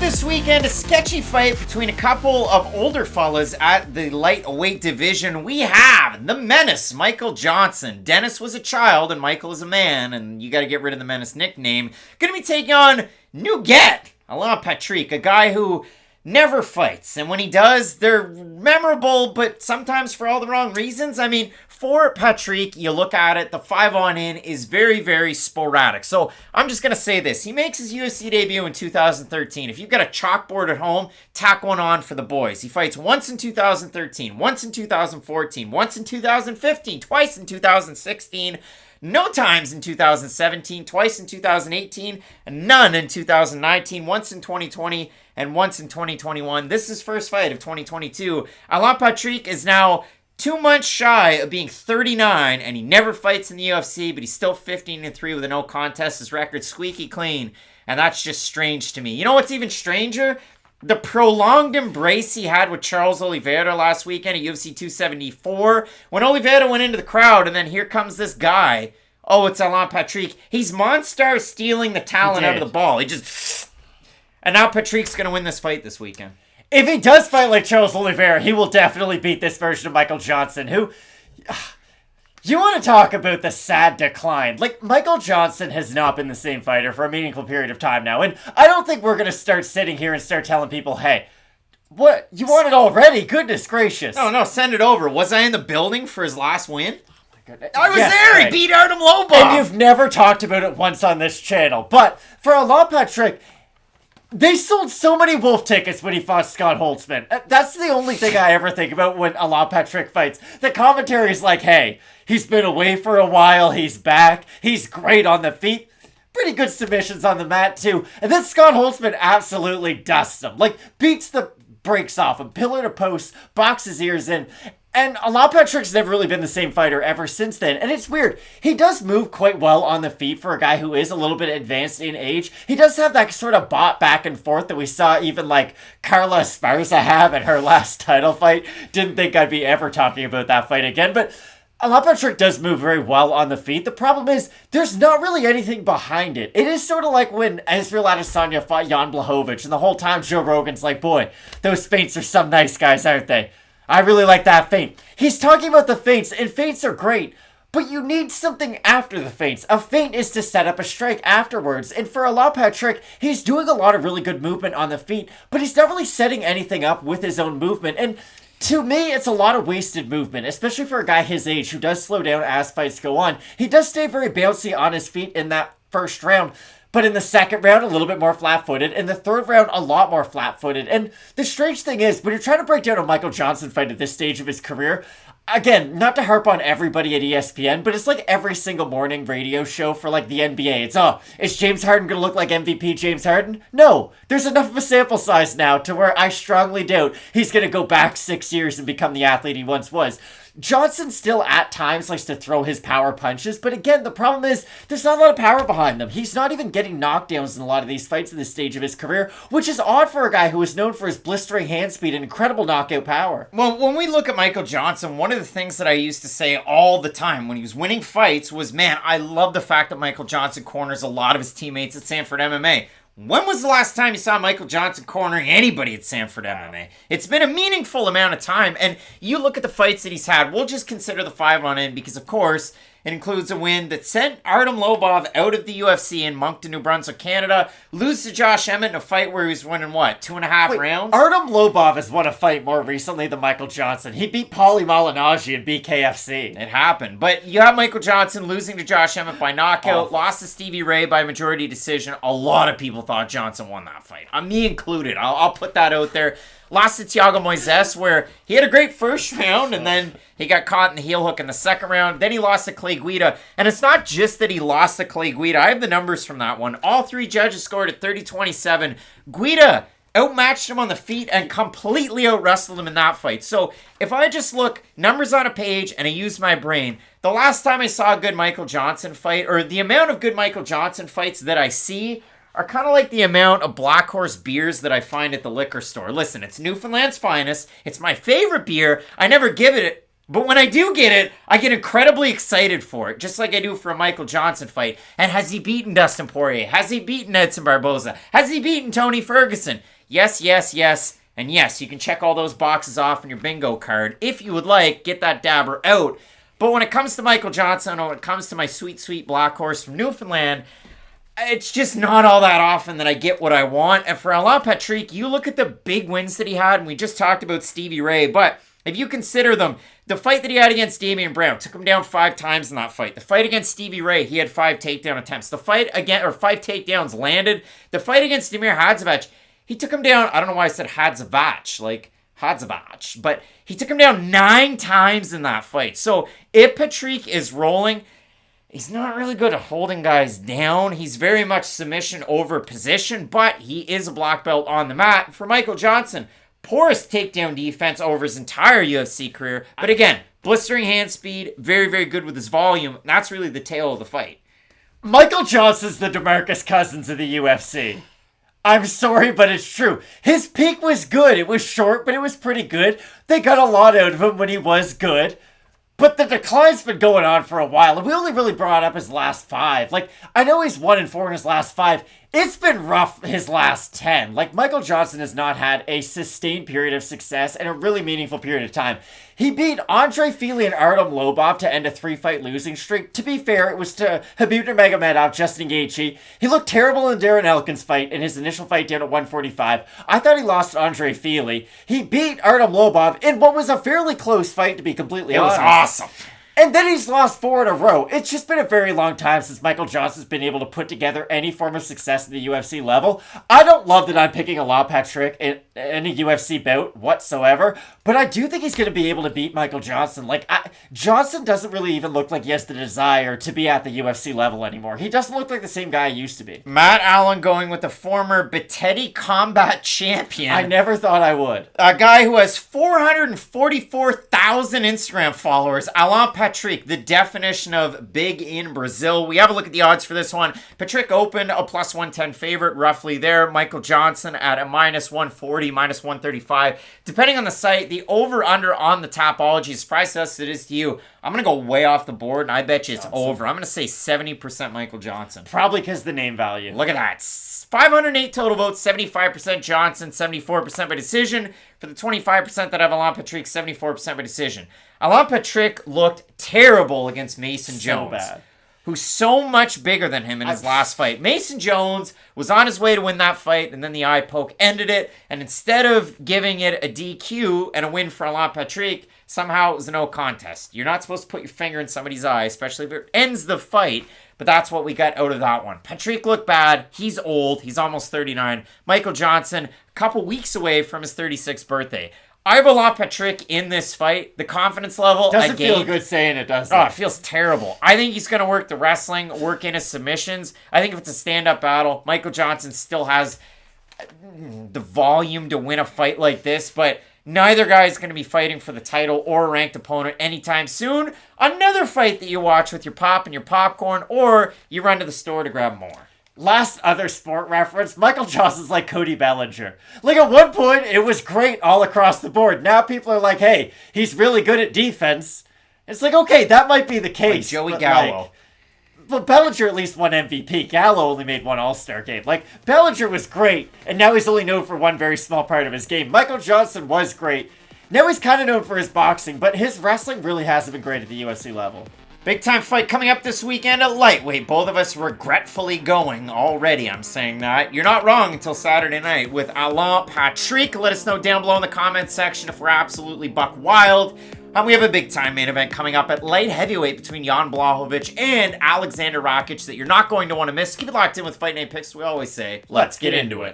this weekend, a sketchy fight between a couple of older fellas at the lightweight division. We have the Menace, Michael Johnson. Dennis was a child and Michael is a man, and you got to get rid of the Menace nickname. Going to be taking on Nuguette, Allan, a guy who never fights, and when he does, they're memorable, but sometimes for all the wrong reasons. I mean, for Patrick, you look at it, the 5-on-in is very, very sporadic. So I'm just going to say this. He makes his UFC debut in 2013. If you've got a chalkboard at home, tack one on for the boys. He fights once in 2013, once in 2014, once in 2015, twice in 2016, no times in 2017, twice in 2018, and none in 2019, once in 2020, and once in 2021. This is his first fight of 2022. Allan Patrick is now 2 months shy of being 39, and he never fights in the UFC, but he's still 15-3 with a no contest. His record's squeaky clean, and that's just strange to me. You know what's even stranger? The prolonged embrace he had with Charles Oliveira last weekend at UFC 274. When Oliveira went into the crowd, and then here comes this guy. Oh, it's Allan Patrick. He's Monstar stealing the talent out of the ball. He just... And now Patrick's going to win this fight this weekend. If he does fight like Charles Oliveira, he will definitely beat this version of Michael Johnson, who... You want to talk about the sad decline. Like, Michael Johnson has not been the same fighter for a meaningful period of time now. And I don't think we're going to start sitting here and start telling people, hey, what? You won it already? Goodness gracious. No, send it over. Was I in the building for his last win? Oh my God. I was yes, there. Craig. He beat Artem Lobov. And you've never talked about it once on this channel. But for Allan Patrick, they sold so many Wolf tickets when he fought Scott Holtzman. That's the only thing I ever think about when Allan Patrick fights. The commentary is like, hey, he's been away for a while, he's back, he's great on the feet. Pretty good submissions on the mat too. And then Scott Holtzman absolutely dusts him. Like, beats the brakes off him, pillar to post, boxes ears in. And Allan Patrick's never really been the same fighter ever since then. And it's weird. He does move quite well on the feet for a guy who is a little bit advanced in age. He does have that sort of bot back and forth that we saw even like Carla Esparza have in her last title fight. Didn't think I'd be ever talking about that fight again. But Allan Patrick does move very well on the feet. The problem is, there's not really anything behind it. It is sort of like when Israel Adesanya fought Jan Blachowicz, and the whole time Joe Rogan's like, boy, those feints are some nice guys, aren't they? I really like that feint. He's talking about the feints, and feints are great, but you need something after the feints. A feint is to set up a strike afterwards, and for Allan Patrick, he's doing a lot of really good movement on the feet, but he's not really setting anything up with his own movement, and to me, it's a lot of wasted movement, especially for a guy his age who does slow down as fights go on. He does stay very bouncy on his feet in that first round, but in the second round, a little bit more flat-footed. In the third round, a lot more flat-footed. And the strange thing is, when you're trying to break down a Michael Johnson fight at this stage of his career, again, not to harp on everybody at ESPN, but it's like every single morning radio show for like the NBA. Is James Harden going to look like MVP James Harden? No. There's enough of a sample size now to where I strongly doubt he's going to go back 6 years and become the athlete he once was. Johnson still at times likes to throw his power punches, but again, the problem is there's not a lot of power behind them. He's not even getting knockdowns in a lot of these fights at this stage of his career, which is odd for a guy who is known for his blistering hand speed and incredible knockout power. Well, when we look at Michael Johnson, one of the things that I used to say all the time when he was winning fights was, man, I love the fact that Michael Johnson corners a lot of his teammates at Sanford MMA. When was the last time you saw Michael Johnson cornering anybody at Sanford MMA? It's been a meaningful amount of time, and you look at the fights that he's had, we'll just consider the 5-on-in because, of course, it includes a win that sent Artem Lobov out of the UFC in Moncton, New Brunswick, Canada, lose to Josh Emmett in a fight where he was winning, 2.5 rounds? Artem Lobov has won a fight more recently than Michael Johnson. He beat Paulie Malignaggi in BKFC. It happened. But you have Michael Johnson losing to Josh Emmett by knockout, lost to Stevie Ray by majority decision. A lot of people thought Johnson won that fight. Me included. I'll put that out there. Lost to Thiago Moises, where he had a great first round, and then he got caught in the heel hook in the second round. Then he lost to Clay Guida. And it's not just that he lost to Clay Guida. I have the numbers from that one. All three judges scored at 30-27. Guida outmatched him on the feet and completely out-wrestled him in that fight. So if I just look numbers on a page and I use my brain, the last time I saw a good Michael Johnson fight, or the amount of good Michael Johnson fights that I see, are kind of like the amount of Black Horse beers that I find at the liquor store. Listen, it's Newfoundland's finest. It's my favorite beer. I never give it But when I do get it, I get incredibly excited for it, just like I do for a Michael Johnson fight. And has he beaten Dustin Poirier? Has he beaten Edson Barboza? Has he beaten Tony Ferguson? Yes, yes, yes, and yes. You can check all those boxes off in your bingo card. If you would like, get that dabber out. But when it comes to Michael Johnson, or when it comes to my sweet, sweet black horse from Newfoundland, it's just not all that often that I get what I want. And for Allan Patrick, you look at the big wins that he had, and we just talked about Stevie Ray, but if you consider them, the fight that he had against Damian Brown took him down 5 times in that fight. The fight against Stevie Ray, he had 5 takedown attempts. The fight again, or 5 takedowns landed. The fight against Damir Hadzovic, he took him down. I don't know why I said Hadzovic, like Hadzovic, but he took him down 9 times in that fight. So if Patrick is rolling, he's not really good at holding guys down. He's very much submission over position, but he is a black belt on the mat. For Michael Johnson, poorest takedown defense over his entire UFC career. But again, blistering hand speed, very, very good with his volume. That's really the tail of the fight. Michael Johnson's the DeMarcus Cousins of the UFC. I'm sorry, but it's true. His peak was good. It was short, but it was pretty good. They got a lot out of him when he was good. But the decline's been going on for a while, and we only really brought up his last 5. Like, I know he's 1-4 in his last 5. It's been rough his last 10. Like, Michael Johnson has not had a sustained period of success in a really meaningful period of time. He beat Andre Fili and Artem Lobov to end a 3-fight losing streak. To be fair, it was to Khabib Nurmagomedov, Justin Gaethje. He looked terrible in Darren Elkin's fight in his initial fight down at 145. I thought he lost to Andre Fili. He beat Artem Lobov in what was a fairly close fight, to be completely honest. It was awesome. And then he's lost 4 in a row. It's just been a very long time since Michael Johnson's been able to put together any form of success at the UFC level. I don't love that I'm picking Allan Patrick in any UFC bout whatsoever, but I do think he's going to be able to beat Michael Johnson. Johnson doesn't really even look like he has the desire to be at the UFC level anymore. He doesn't look like the same guy he used to be. Matt Allan going with the former Betetti Combat Champion. I never thought I would. A guy who has 444,000 Instagram followers. Allan Patrick, the definition of big in Brazil. We have a look at the odds for this one. Patrick opened a plus 110 favorite, roughly there. Michael Johnson at a minus 140, minus 135. Depending on the site, the over-under on the Tapology is priced as it is to you. I'm going to go way off the board, and I bet you it's over. I'm going to say 70% Michael Johnson. Probably because the name value. Look at that. 508 total votes, 75% Johnson, 74% by decision. For the 25% that have Allan Patrick, 74% by decision. Allan Patrick looked terrible against Mason Jones. Bad. Who's so much bigger than him in his last fight. Mason Jones was on his way to win that fight, and then the eye poke ended it. And instead of giving it a DQ and a win for Allan Patrick, somehow it was a no contest. You're not supposed to put your finger in somebody's eye, especially if it ends the fight. But that's what we got out of that one. Patrick looked bad. He's old. He's almost 39. Michael Johnson, a couple weeks away from his 36th birthday. I have Allan Patrick in this fight. The confidence level doesn't feel good saying it, does it? Oh, it feels terrible. I think he's going to work the wrestling, work in his submissions. I think if it's a stand-up battle, Michael Johnson still has the volume to win a fight like this, but neither guy is going to be fighting for the title or a ranked opponent anytime soon. Another fight that you watch with your pop and your popcorn, or you run to the store to grab more. Last other sport reference, Michael Johnson's like Cody Bellinger. Like, at one point, it was great all across the board. Now people are like, hey, he's really good at defense. It's like, okay, that might be the case. Like Joey Gallo. But Bellinger at least won MVP. Gallo only made 1 All-Star game. Like, Bellinger was great, and now he's only known for one very small part of his game. Michael Johnson was great. Now he's kind of known for his boxing, but his wrestling really hasn't been great at the UFC level. Big time fight coming up this weekend at lightweight. Both of us regretfully going already. I'm saying that. You're not wrong until Saturday night with Allan Patrick. Let us know down below in the comments section if we're absolutely buck wild. We have a big time main event coming up at light heavyweight between Jan Blachowicz and Aleksandar Rakic that you're not going to want to miss. Keep it locked in with Fight Night Picks. We always say, let's get into it.